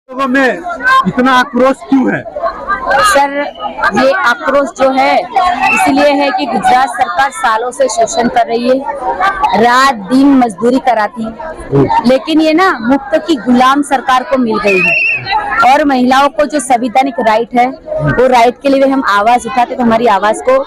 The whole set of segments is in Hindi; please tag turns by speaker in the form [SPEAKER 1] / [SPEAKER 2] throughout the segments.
[SPEAKER 1] लोगों में इतना आक्रोश क्यों है?
[SPEAKER 2] सर, ये आक्रोश जो है इसलिए है कि गुजरात सरकार सालों से शोषण कर रही है, रात दिन मजदूरी कराती है, लेकिन ये ना मुफ्त की गुलाम सरकार को मिल गई है। और महिलाओं को जो संवैधानिक राइट है वो राइट के लिए हम आवाज उठाते तो हमारी आवाज को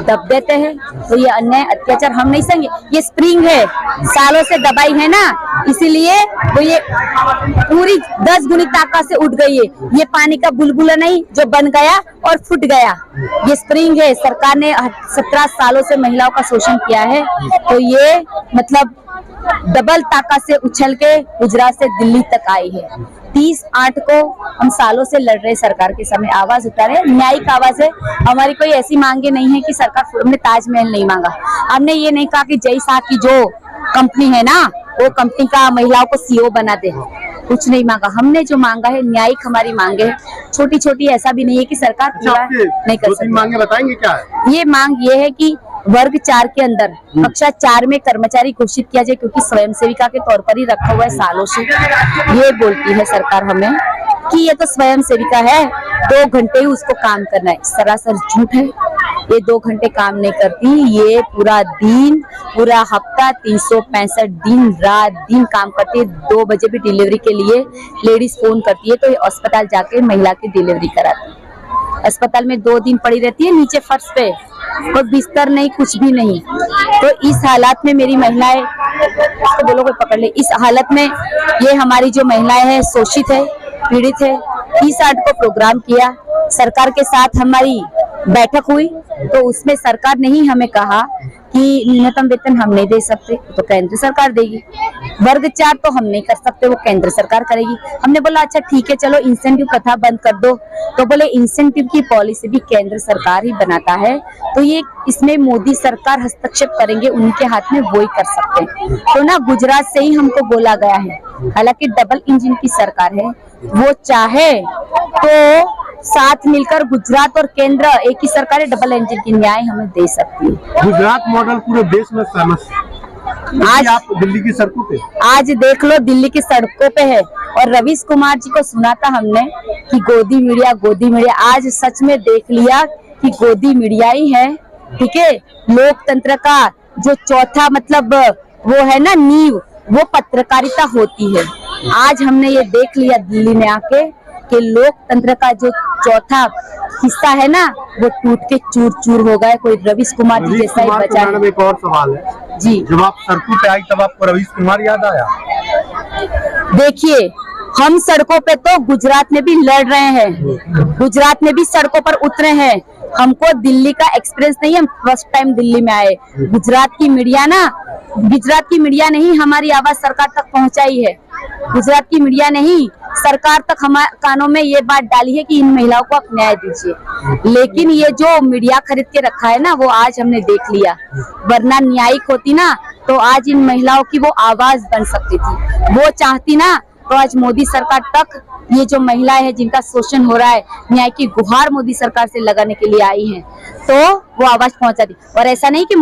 [SPEAKER 2] दब देते हैं। तो ये अन्याय अत्याचार हम नहीं सहेंगे। ये स्प्रिंग है, सालों से दबाई है ना, इसीलिए वो ये पूरी 10 गुनी ताकत से उठ गई है। ये पानी का बुलबुला नहीं जो बन गया और फूट गया, ये स्प्रिंग है। सरकार ने 17 सालों से महिलाओं का शोषण किया है, तो ये मतलब डबल ताकत से उछल के गुजरात से दिल्ली तक आई है। 30/8 को हम सालों से लड़ रहे, सरकार के सामने आवाज उठा रहे, न्यायिक आवाज है हमारी। कोई ऐसी मांगे नहीं है कि सरकार, हमने ताजमहल नहीं मांगा, हमने ये नहीं कहा कि जय शाह की जो कंपनी है ना वो कंपनी का महिलाओं को CEO बना दे, कुछ नहीं मांगा। हमने जो मांगा है न्यायिक हमारी मांगे है, छोटी छोटी, ऐसा भी नहीं है कि सरकार पूरा नहीं कर सकती।
[SPEAKER 1] मांगे बताएंगे क्या है?
[SPEAKER 2] ये मांग ये है कि वर्ग 4 के अंदर कक्षा 4 में कर्मचारी घोषित किया जाए, क्योंकि स्वयं सेविका के तौर पर ही रखा हुआ है सालों से। ये बोलती है सरकार हमें कि ये तो स्वयं सेविका है, 2 घंटे ही उसको काम करना है। सरासर झूठ है, ये 2 घंटे काम नहीं करती, ये पूरा दिन, पूरा हफ्ता 365 दिन रात दिन काम करती है। 2 बजे भी डिलीवरी के लिए लेडीज फोन करती है तो ये अस्पताल जाके महिला की डिलीवरी कराती है। अस्पताल में 2 दिन पड़ी रहती है नीचे फर्श पे, कोई बिस्तर नहीं, कुछ भी नहीं। तो इस हालात में मेरी महिलाएं, तो बोलो कोई पकड़ ले, इस हालत में ये हमारी जो महिलाएं हैं शोषित है, पीड़ित है। 30/8 को प्रोग्राम किया, सरकार के साथ हमारी बैठक हुई, तो उसमें सरकार ने ही हमें कहा कि न्यूनतम वेतन हम नहीं दे सकते, तो केंद्र सरकार देगी। वर्ग 4 तो हम नहीं कर सकते, वो केंद्र सरकार करेगी। हमने बोला अच्छा ठीक है, चलो इंसेंटिव प्रथा बंद कर दो, तो बोले इंसेंटिव की पॉलिसी भी केंद्र सरकार ही बनाता है, तो ये इसमें मोदी सरकार हस्तक्षेप करेंगे, उनके हाथ में वो ही कर सकते हैं। तो ना गुजरात से ही हमको बोला गया है, हालांकि डबल इंजन की सरकार है, वो चाहे तो साथ मिलकर गुजरात और केंद्र एक ही सरकार है, डबल इंजन की न्याय हमें दे सकती है।
[SPEAKER 1] गुजरात मॉडल पूरे देश में फेमस है। आज आप दिल्ली की सड़कों पे, आज
[SPEAKER 2] देख लो दिल्ली की सड़कों पे है। और रवीश कुमार जी को सुना था हमने कि गोदी मीडिया, गोदी मीडिया, आज सच में देख लिया कि गोदी मीडिया ही है। ठीक है, लोकतंत्र का जो चौथा मतलब वो है ना नींव, वो पत्रकारिता होती है। आज हमने ये देख लिया दिल्ली में आके कि लोकतंत्र का जो चौथा हिस्सा है ना वो टूट के चूर चूर हो गए। कोई रवीश कुमार जी जैसा ही बचा है।
[SPEAKER 1] एक और सवाल है
[SPEAKER 2] जी,
[SPEAKER 1] जब आप सड़कों पे आई तब आपको रवीश कुमार याद आया?
[SPEAKER 2] देखिए, हम सड़कों पे तो गुजरात में भी लड़ रहे हैं, गुजरात में भी सड़कों पर उतरे हैं। हमको दिल्ली का एक्सपीरियंस नहीं है, हम फर्स्ट टाइम दिल्ली में आए। गुजरात की मीडिया ने ही हमारी आवाज सरकार तक पहुंचाई है। गुजरात की मीडिया ने ही सरकार तक हमारे कानों में ये बात डाली है कि इन महिलाओं को आप न्याय दीजिए। लेकिन ये जो मीडिया खरीद के रखा है ना, वो आज हमने देख लिया, वरना न्यायिक होती ना तो आज इन महिलाओं की वो आवाज बन सकती थी। वो चाहती ना तो आज मोदी सरकार तक ये जो महिलाएं हैं जिनका शोषण हो रहा है, न्याय की गुहार मोदी सरकार से लगाने के लिए आई हैं, तो वो आवाज पहुंचा दी। और ऐसा नहीं कि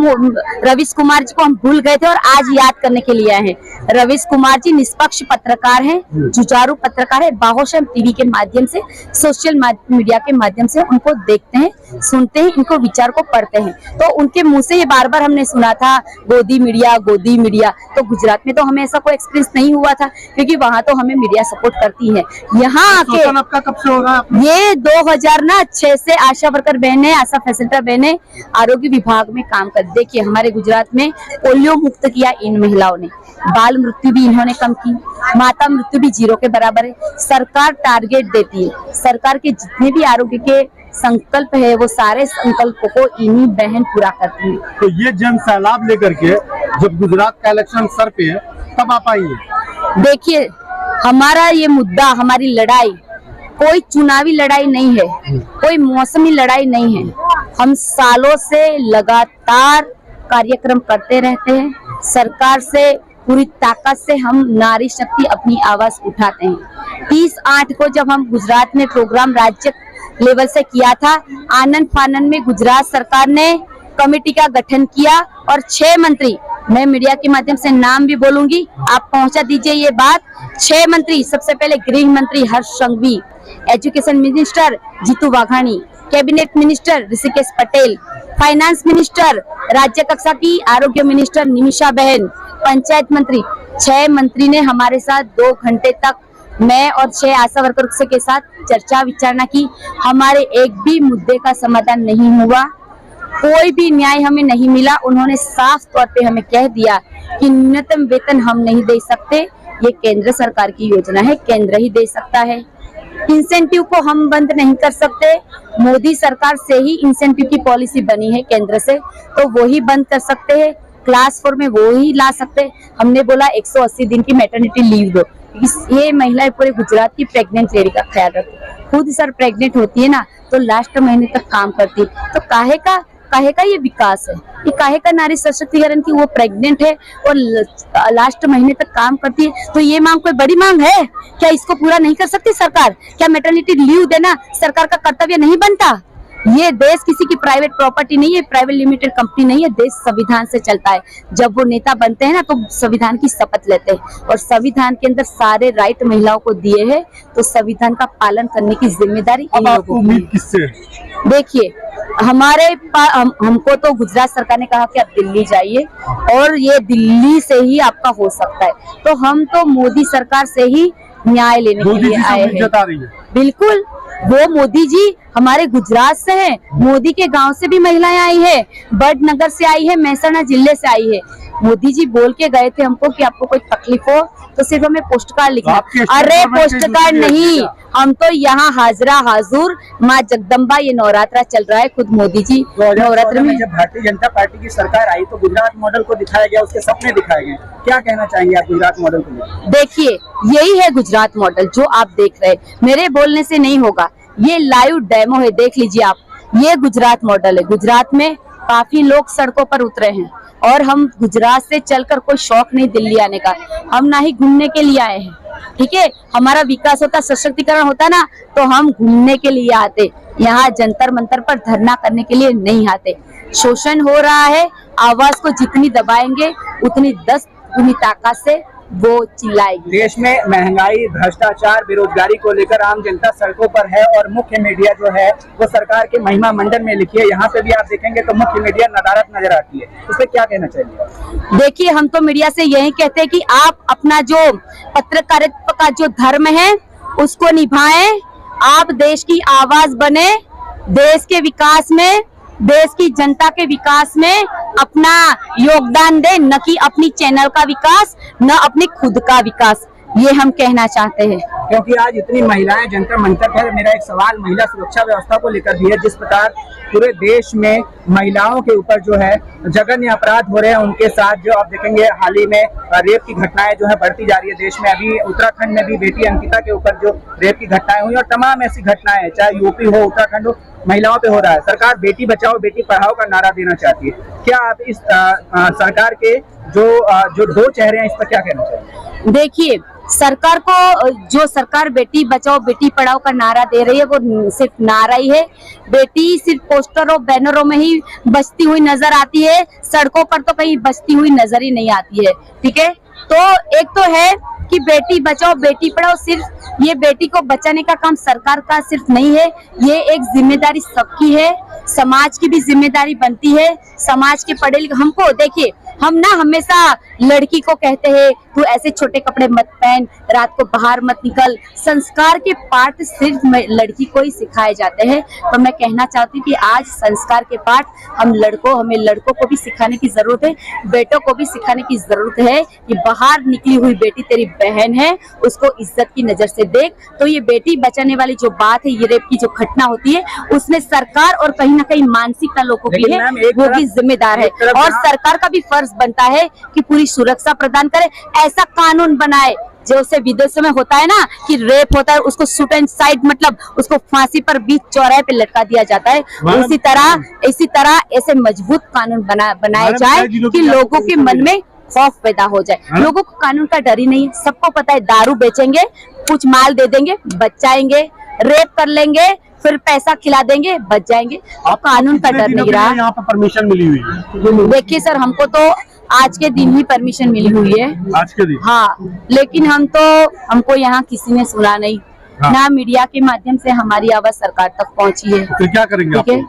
[SPEAKER 2] रवीश कुमार जी को हम भूल गए थे और आज याद करने के लिए आए हैं। रवीश कुमार जी निष्पक्ष पत्रकार हैं, जुझारू पत्रकार है। बाहोशम टीवी के माध्यम से, सोशल मीडिया के माध्यम से उनको देखते हैं, सुनते हैं, इनको विचार को पढ़ते हैं। तो उनके मुंह से ये बार बार हमने सुना था गोदी मीडिया, गोदी मीडिया। तो गुजरात में तो हमें ऐसा कोई एक्सपीरियंस नहीं हुआ था, क्योंकि वहां तो हमें मीडिया सपोर्ट करती है। यहाँ आके
[SPEAKER 1] आपका कब से हो रहा है?
[SPEAKER 2] ये 2006 से आशा वर्कर बहने, आशा फैसिलिटेटर बहने आरोग्य विभाग में काम कर। देखिए, हमारे गुजरात में पोलियो मुक्त किया इन महिलाओं ने, बाल मृत्यु भी इन्होंने कम की, माता मृत्यु भी 0 के बराबर है। सरकार टारगेट देती है, सरकार के जितने भी आरोग्य के संकल्प है वो सारे संकल्पों को इन्हीं बहन पूरा करती है।
[SPEAKER 1] तो ये जन सैलाब लेकर के जब गुजरात का इलेक्शन सर पे है तब आप आएंगे?
[SPEAKER 2] देखिए, हमारा ये मुद्दा, हमारी लड़ाई कोई चुनावी लड़ाई नहीं है, कोई मौसमी लड़ाई नहीं है। हम सालों से लगातार कार्यक्रम करते रहते हैं। सरकार से पूरी ताकत से हम नारी शक्ति अपनी आवाज उठाते हैं। 30/8 को जब हम गुजरात में प्रोग्राम राज्य लेवल से किया था, आनंद फानन में गुजरात सरकार ने कमेटी का गठन किया और 6 मंत्री, मैं मीडिया के माध्यम से नाम भी बोलूंगी, आप पहुंचा दीजिए ये बात। 6 मंत्री, सबसे पहले गृह मंत्री Harsh Sanghavi, education minister Jitu Vaghani, cabinet minister Rushikesh Patel, finance minister राज्य कक्षा की आरोग्य मिनिस्टर निमिषा बहन, पंचायत मंत्री, 6 मंत्री ने हमारे साथ 2 घंटे तक मैं और 6 आशा वर्कर के साथ चर्चा विचारणा की। हमारे एक भी मुद्दे का समाधान नहीं हुआ, कोई भी न्याय हमें नहीं मिला। उन्होंने साफ तौर पे हमें कह दिया कि न्यूनतम वेतन हम नहीं दे सकते, ये केंद्र सरकार की योजना है, केंद्र ही दे सकता है। इंसेंटिव को हम बंद नहीं कर सकते, मोदी सरकार से ही इंसेंटिव की पॉलिसी बनी है केंद्र से, तो वो ही बंद कर सकते हैं। क्लास 4 में वो ही ला सकते। हमने बोला 180 दिन की मैटरनिटी लीव दो। ये महिलाएं पूरे गुजरात की प्रेग्नेंट लेडी का ख्याल रखती, खुद सर प्रेग्नेंट होती है ना, तो लास्ट महीने तक काम करती, तो काहे का ये विकास है, ये काहे का नारी सशक्तिकरण की? वो प्रेग्नेंट है और लास्ट महीने तक काम करती है, तो ये मांग कोई बड़ी मांग है क्या? इसको पूरा नहीं कर सकती सरकार? क्या मैटरनिटी लीव देना सरकार का कर्तव्य नहीं बनता? ये देश किसी की प्राइवेट प्रॉपर्टी नहीं है, प्राइवेट लिमिटेड कंपनी नहीं है, देश संविधान से चलता है। जब वो नेता बनते हैं ना, तो संविधान की शपथ लेते हैं और संविधान के अंदर सारे राइट महिलाओं को दिए हैं, तो संविधान का पालन करने की जिम्मेदारी इन लोगों की।
[SPEAKER 1] उम्मीद किससे?
[SPEAKER 2] देखिए, हमको तो गुजरात सरकार ने कहा कि आप दिल्ली जाइए और ये दिल्ली से ही आपका हो सकता है, तो हम तो मोदी सरकार से ही न्याय लेने के लिए आए हैं। बिल्कुल, वो मोदी जी हमारे गुजरात से हैं, मोदी के गांव से भी महिलाएं आई है, बड़नगर से आई है, महसाणा जिले से आई है। मोदी जी बोल के गए थे हमको कि आपको कोई तकलीफ हो तो सिर्फ हमें पोस्ट कार्ड लिखना। अरे पोस्ट कार्ड नहीं, हम तो यहाँ हाजरा हाजूर माँ जगदम्बा, ये नवरात्रा चल रहा है, खुद मोदी जी नवरात्र में।
[SPEAKER 3] जब भारतीय जनता पार्टी की सरकार आई तो गुजरात मॉडल को दिखाया गया, उसके सपने दिखाए गए, क्या कहना चाहेंगे आप गुजरात मॉडल को लेकर?
[SPEAKER 2] देखिए, यही है गुजरात मॉडल जो आप देख रहे हैं, मेरे बोलने से नहीं होगा, ये लाइव डेमो है, देख लीजिए आप। ये गुजरात मॉडल है। गुजरात में काफी लोग सड़कों पर उतरे हैं और हम गुजरात से चलकर, कोई शौक नहीं दिल्ली आने का, हम ना ही घूमने के लिए आए हैं, ठीक है? हमारा विकास होता, सशक्तिकरण होता ना, तो हम घूमने के लिए आते, यहाँ जंतर मंतर पर धरना करने के लिए नहीं आते। शोषण हो रहा है, आवाज को जितनी दबाएंगे उतनी 10 गुनी ताकत से वो चिल्लाएगी।
[SPEAKER 3] देश में महंगाई, भ्रष्टाचार, बेरोजगारी को लेकर आम जनता सड़कों पर है और मुख्य मीडिया जो है वो सरकार के महिमा मंडन में लिखी है। यहाँ पे भी आप देखेंगे तो मुख्य मीडिया नदारद नजर आती है, उस पर क्या कहना चाहिए?
[SPEAKER 2] देखिए, हम तो मीडिया से यही कहते हैं कि आप अपना जो पत्रकारिता का जो धर्म है उसको निभाएं, आप देश की आवाज बने, देश के विकास में, देश की जनता के विकास में अपना योगदान दे, न कि अपनी चैनल का विकास, न अपनी खुद का विकास। ये हम कहना चाहते हैं।
[SPEAKER 3] क्योंकि आज इतनी महिलाएं जंतर मंतर पर, मेरा एक सवाल महिला सुरक्षा व्यवस्था को लेकर भी है। जिस प्रकार पूरे देश में महिलाओं के ऊपर जो है जघन्य अपराध हो रहे हैं, उनके साथ जो आप देखेंगे हाल ही में रेप की घटनाएं जो है बढ़ती जा रही है देश में। अभी उत्तराखंड में भी बेटी अंकिता के ऊपर जो रेप की घटनाएं हुई और तमाम ऐसी घटनाएं, चाहे यूपी हो, उत्तराखंड हो, महिलाओं पे हो रहा है। सरकार बेटी बचाओ बेटी पढ़ाओ का नारा देना चाहती है। क्या आप इस सरकार के जो 2 चेहरे हैं, इस पर क्या कहना चाहिए?
[SPEAKER 2] देखिए, सरकार को, जो सरकार बेटी बचाओ बेटी पढ़ाओ का नारा दे रही है, वो सिर्फ नारा ही है। बेटी सिर्फ पोस्टरों बैनरों में ही बचती हुई नजर आती है, सड़कों पर तो कहीं बचती हुई नजर ही नहीं आती है, ठीक है? तो एक तो है कि बेटी बचाओ बेटी पढ़ाओ, सिर्फ ये बेटी को बचाने का काम सरकार का सिर्फ नहीं है, ये एक जिम्मेदारी सबकी है, समाज की भी जिम्मेदारी बनती है। समाज के पढ़े लिखे, हमको देखिए, हम ना हमेशा लड़की को कहते हैं तू ऐसे छोटे कपड़े मत पहन, रात को बाहर मत निकल, संस्कार के पाठ सिर्फ लड़की को ही सिखाए जाते हैं। तो मैं कहना चाहती हूँ कि आज संस्कार के पाठ हमें लड़कों को भी सिखाने की जरूरत है, बेटों को भी सिखाने की जरूरत है कि बाहर निकली हुई बेटी तेरी बहन है, उसको इज्जत की नजर से देख। तो ये बेटी बचाने वाली जो बात है, ये रेप की जो घटना होती है, उसमें सरकार और कहीं ना कहीं मानसिकता लोगों की है, वो भी जिम्मेदार है। और सरकार का भी फर्ज फर्ज बनता है कि पूरी सुरक्षा प्रदान करे, ऐसा कानून बनाए जो उसे विदेशों में होता है ना कि रेप होता है उसको शूट एंड साइड मतलब उसको फांसी पर बीच चौराहे पे लटका दिया जाता है। इसी तरह ऐसे मजबूत कानून बनाया जाए कि लोगों के मन में खौफ पैदा हो जाए। लोगों को कानून का डर ही नहीं है, सबको पता है दारू बेचेंगे, कुछ माल दे देंगे, बचाएंगे, रेप कर लेंगे, फिर पैसा खिला देंगे, बच जाएंगे। अब कानून का डर नहीं रहा।
[SPEAKER 1] यहाँ पर परमिशन मिली हुई है?
[SPEAKER 2] देखिए सर, हमको तो आज के दिन ही परमिशन मिली हुई है।
[SPEAKER 1] आज के दिन? हाँ,
[SPEAKER 2] लेकिन हमको यहाँ किसी ने सुना नहीं। हाँ। ना मीडिया के माध्यम से हमारी आवाज सरकार तक पहुँची है।
[SPEAKER 1] तो क्या करेंगे?
[SPEAKER 2] ठीक है,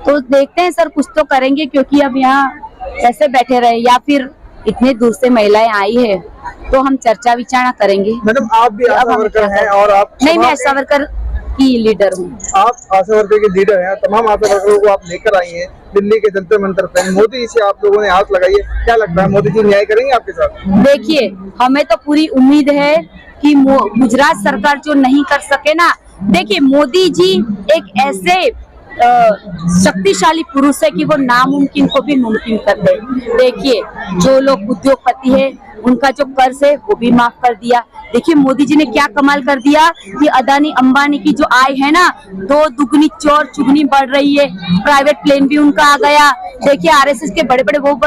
[SPEAKER 2] तो देखते हैं सर, कुछ तो करेंगे, क्योंकि अब यहाँ कैसे बैठे रहे, या फिर इतने दूर से महिलाएं आई है तो हम चर्चा विचारणा करेंगे।
[SPEAKER 4] मैडम, आप भी आशा वर्कर हैं और आप
[SPEAKER 2] नहीं, मैं आशा वर्कर की लीडर हूँ।
[SPEAKER 4] आप आशा वर्कर की लीडर हैं, तमाम आशा वर्करों को आप लेकर आई हैं दिल्ली के जंतर मंतर पे। मोदी जी से आप लोगों ने हाथ लगाई है, क्या लगता है मोदी जी न्याय करेंगे आपके साथ?
[SPEAKER 2] देखिए, हमें तो पूरी उम्मीद है कि गुजरात सरकार जो नहीं कर सके ना, देखिए मोदी जी एक ऐसे शक्तिशाली पुरुष है कि वो नामुमकिन को भी मुमकिन कर दे। देखिए, जो लोग उद्योगपति है उनका जो कर्ज है वो भी माफ कर दिया। देखिए मोदी जी ने क्या कमाल कर दिया कि अदानी अंबानी की जो आय है ना, 2 दुगनी चौर चुगनी बढ़ रही है। प्राइवेट प्लेन भी उनका आ गया। देखिए आरएसएस के बड़े बड़े वो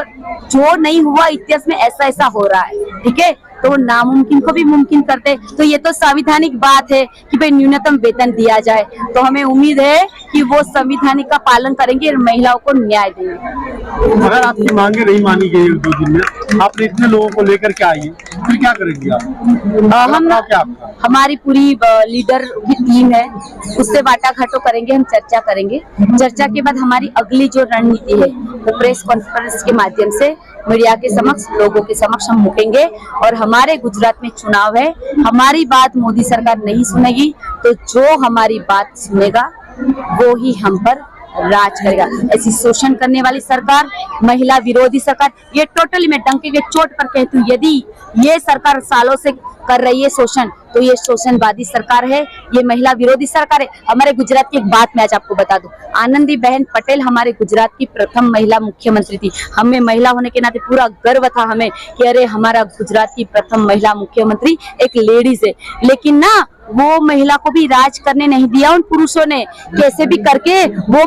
[SPEAKER 2] जो नहीं हुआ इतिहास में ऐसा हो रहा है। ठीक है, तो नामुमकिन को भी मुमकिन करते। तो ये तो संवैधानिक बात है कि भाई न्यूनतम वेतन दिया जाए, तो हमें उम्मीद है कि वो संविधानिक का पालन करेंगे और महिलाओं को न्याय देंगे।
[SPEAKER 1] अगर आपकी मांगे नहीं मानी गई 2 दिन में, आपने इतने लोगों को लेकर के आई है, फिर क्या करेंगी आप?
[SPEAKER 2] हमारी पूरी लीडर की टीम है, उससे वाटाघाटो करेंगे, हम चर्चा करेंगे। चर्चा के बाद हमारी अगली जो रणनीति है वो प्रेस कॉन्फ्रेंस के माध्यम से मीडिया के समक्ष, लोगों के समक्ष हम मुकेंगे। और हमारे गुजरात में चुनाव है, हमारी बात मोदी सरकार नहीं सुनेगी, तो जो हमारी बात सुनेगा वो ही हम पर राज करेगा। ऐसी शोषण करने वाली सरकार, महिला विरोधी सरकार, ये टोटली मैं डंके के चोट पर कहती हूँ, यदि ये सरकार सालों से कर रही है शोषण, तो ये शोषणवादी सरकार है, ये महिला विरोधी सरकार है। हमारे गुजरात की एक बात मैं आज आपको बता दूं, आनंदी बहन पटेल हमारे गुजरात की प्रथम महिला मुख्यमंत्री थी। हमें महिला होने के नाते पूरा गर्व था हमें कि अरे हमारा गुजरात की प्रथम महिला मुख्यमंत्री एक लेडीज है। लेकिन ना वो महिला को भी राज करने नहीं दिया उन पुरुषों ने, कैसे भी करके वो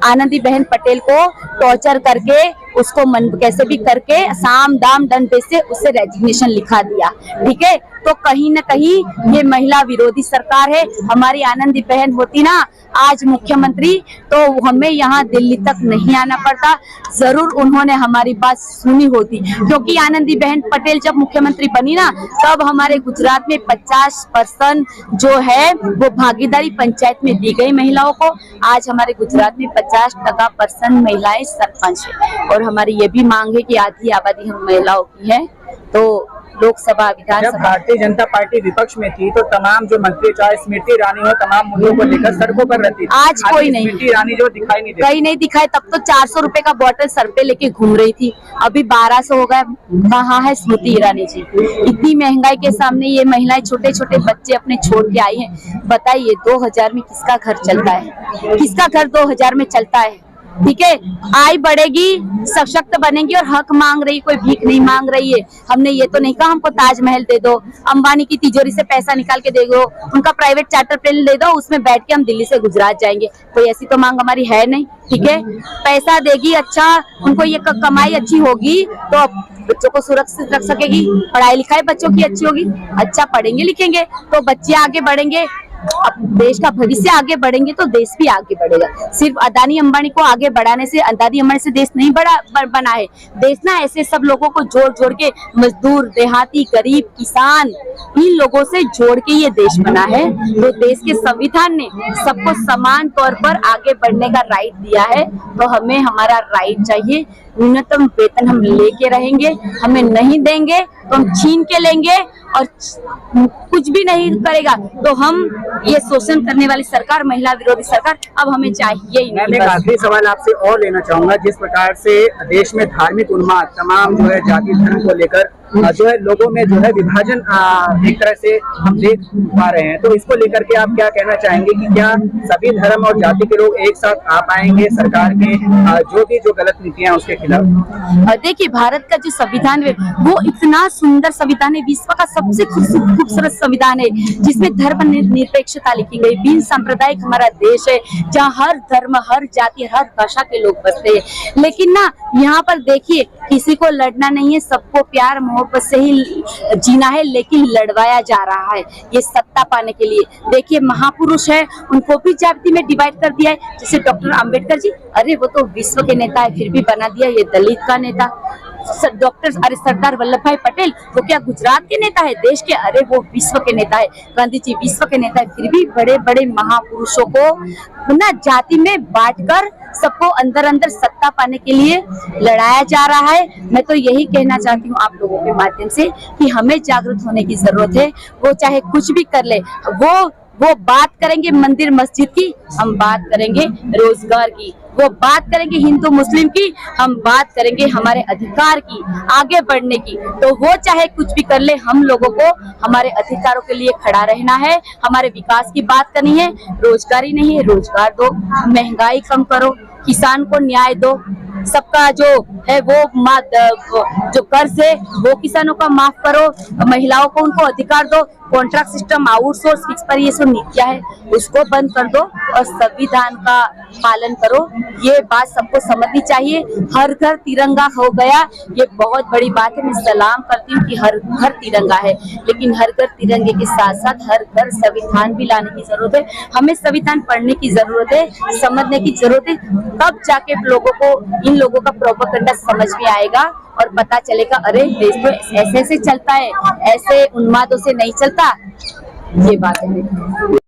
[SPEAKER 2] आनंदी बहन पटेल को टॉर्चर करके उसको कैसे भी करके साम दाम दंड से उससे रेजिग्नेशन लिखा दिया। ठीक है, तो कहीं न कहीं ये महिला विरोधी सरकार है। हमारी आनंदी बहन होती ना आज मुख्यमंत्री, तो हमें यहाँ दिल्ली तक नहीं आना पड़ता, जरूर उन्होंने हमारी बात सुनी होती। क्योंकि आनंदी बहन पटेल जब मुख्यमंत्री बनी ना, तब हमारे गुजरात में 50% जो है वो भागीदारी पंचायत में दी गई महिलाओं को। आज हमारे गुजरात में 50% महिलाएं सरपंच है। और हमारी ये भी मांग है कि आधी आबादी हम महिलाओं की है। तो लोकसभा, विधानसभा,
[SPEAKER 3] जब भारतीय जनता पार्टी विपक्ष में थी तो तमाम जो मंत्री, चाहे स्मृति ईरानी हो, तमाम मुद्दों को लेकर सड़कों पर रहती थी।
[SPEAKER 2] आज कोई नहीं,
[SPEAKER 3] स्मृति ईरानी जो दिखाई नहीं
[SPEAKER 2] कहीं नहीं दिखाई। तब तो 400 रुपए का बॉटल सर पे लेके घूम रही थी, अभी 1200 हो गया। कहाँ है स्मृति ईरानी जी? इतनी महंगाई के सामने ये महिलाएं, छोटे छोटे बच्चे अपने छोड़ के आई हैं। बताइए 2000 में किसका घर चलता है? किसका घर 2000 में चलता है? ठीक है, आय बढ़ेगी, सशक्त बनेगी और हक मांग रही, कोई भीख नहीं मांग रही है। हमने ये तो नहीं कहा हमको ताजमहल दे दो, अंबानी की तिजोरी से पैसा निकाल के दे दो, उनका प्राइवेट चार्टर प्लेन दे दो, उसमें बैठ के हम दिल्ली से गुजरात जाएंगे। कोई ऐसी तो मांग हमारी है नहीं। ठीक है, पैसा देगी, अच्छा उनको ये कमाई अच्छी होगी तो बच्चों को सुरक्षित रख सकेगी, पढ़ाई लिखाई बच्चों की अच्छी होगी, अच्छा पढ़ेंगे लिखेंगे तो बच्चे आगे बढ़ेंगे, अब देश का भविष्य आगे बढ़ेंगे तो देश भी आगे बढ़ेगा। सिर्फ अदानी अंबानी को आगे बढ़ाने से, अदानी अंबानी से देश नहीं बना है। देश ना ऐसे सब लोगों को जोड़ जोड़ के, मजदूर, देहाती, गरीब, किसान, इन लोगों से जोड़ के ये देश बना है। तो देश के संविधान ने सबको समान तौर पर आगे बढ़ने का राइट दिया है, तो हमें हमारा राइट चाहिए। न्यूनतम वेतन हम लेके रहेंगे, हमें नहीं देंगे तो हम छीन के लेंगे और कुछ भी नहीं करेगा तो हम ये शोषण करने वाली सरकार, महिला विरोधी सरकार अब हमें चाहिए ही
[SPEAKER 3] मैं
[SPEAKER 2] नहीं।
[SPEAKER 3] एक
[SPEAKER 2] बस।
[SPEAKER 3] आखिरी सवाल आपसे और लेना चाहूंगा। जिस प्रकार से देश में धार्मिक उन्माद, तमाम जो है जाति धर्म को लेकर जो है लोगों में जो है विभाजन एक तरह से हम देख पा रहे हैं, तो इसको लेकर के आप क्या कहना चाहेंगे कि क्या सभी धर्म और जाति के लोग एक साथ आ पाएंगे सरकार के जो गलत नीतियां उसके खिलाफ?
[SPEAKER 2] देखिए, भारत का जो संविधान है वो इतना सुंदर संविधान है, विश्व का सबसे खूबसूरत संविधान है, जिसमें धर्म निरपेक्षता लिखी गई। बिन सांप्रदायिक हमारा देश है, जहाँ हर धर्म, हर जाति, हर भाषा के लोग बसते हैं। लेकिन ना यहाँ पर देखिए, किसी को लड़ना नहीं है, सबको प्यार मोहब्बत से ही जीना है, लेकिन लड़वाया जा रहा है ये सत्ता पाने के लिए। देखिए, महापुरुष है, उनको भी जाति में डिवाइड कर दिया है। जैसे डॉक्टर अंबेडकर जी, अरे वो तो विश्व के नेता है, फिर भी बना दिया ये दलित का नेता। अरे सरदार वल्लभ भाई पटेल, वो क्या गुजरात के नेता है देश के? अरे वो विश्व के नेता है। गांधी जी विश्व के नेता है, फिर भी बड़े बड़े महापुरुषों को ना जाति में बांटकर सबको अंदर अंदर सत्ता पाने के लिए लड़ाया जा रहा है। मैं तो यही कहना चाहती हूँ आप लोगों के माध्यम से कि हमें जागरूक होने की जरूरत है। वो चाहे कुछ भी कर ले, वो बात करेंगे मंदिर मस्जिद की, हम बात करेंगे रोजगार की। वो बात करेंगे हिंदू मुस्लिम की, हम बात करेंगे हमारे अधिकार की, आगे बढ़ने की। तो वो चाहे कुछ भी कर ले, हम लोगों को हमारे अधिकारों के लिए खड़ा रहना है, हमारे विकास की बात करनी है। रोजगारी नहीं है, रोजगार दो, महंगाई कम करो, किसान को न्याय दो, सबका जो है वो जो कर्ज है वो किसानों का माफ करो, महिलाओं को उनको अधिकार दो, कॉन्ट्रैक्ट सिस्टम, आउटसोर्स, फिक्स पर ये सब नीतियां है उसको बंद कर दो और संविधान का पालन करो। ये बात सबको समझनी चाहिए। हर घर तिरंगा हो गया, ये बहुत बड़ी बात है। मैं सलाम करती हूँ कि हर घर तिरंगा है, लेकिन हर घर तिरंगे के साथ साथ हर घर संविधान भी लाने की जरूरत है। हमें संविधान पढ़ने की जरूरत है, समझने की जरूरत है, तब जाके लोगों को, इन लोगों का प्रोपेगेंडा समझ में आएगा और पता चलेगा अरे देश तो ऐसे ऐसे चलता है, ऐसे उन्मादों से नहीं चलता। ये बात है।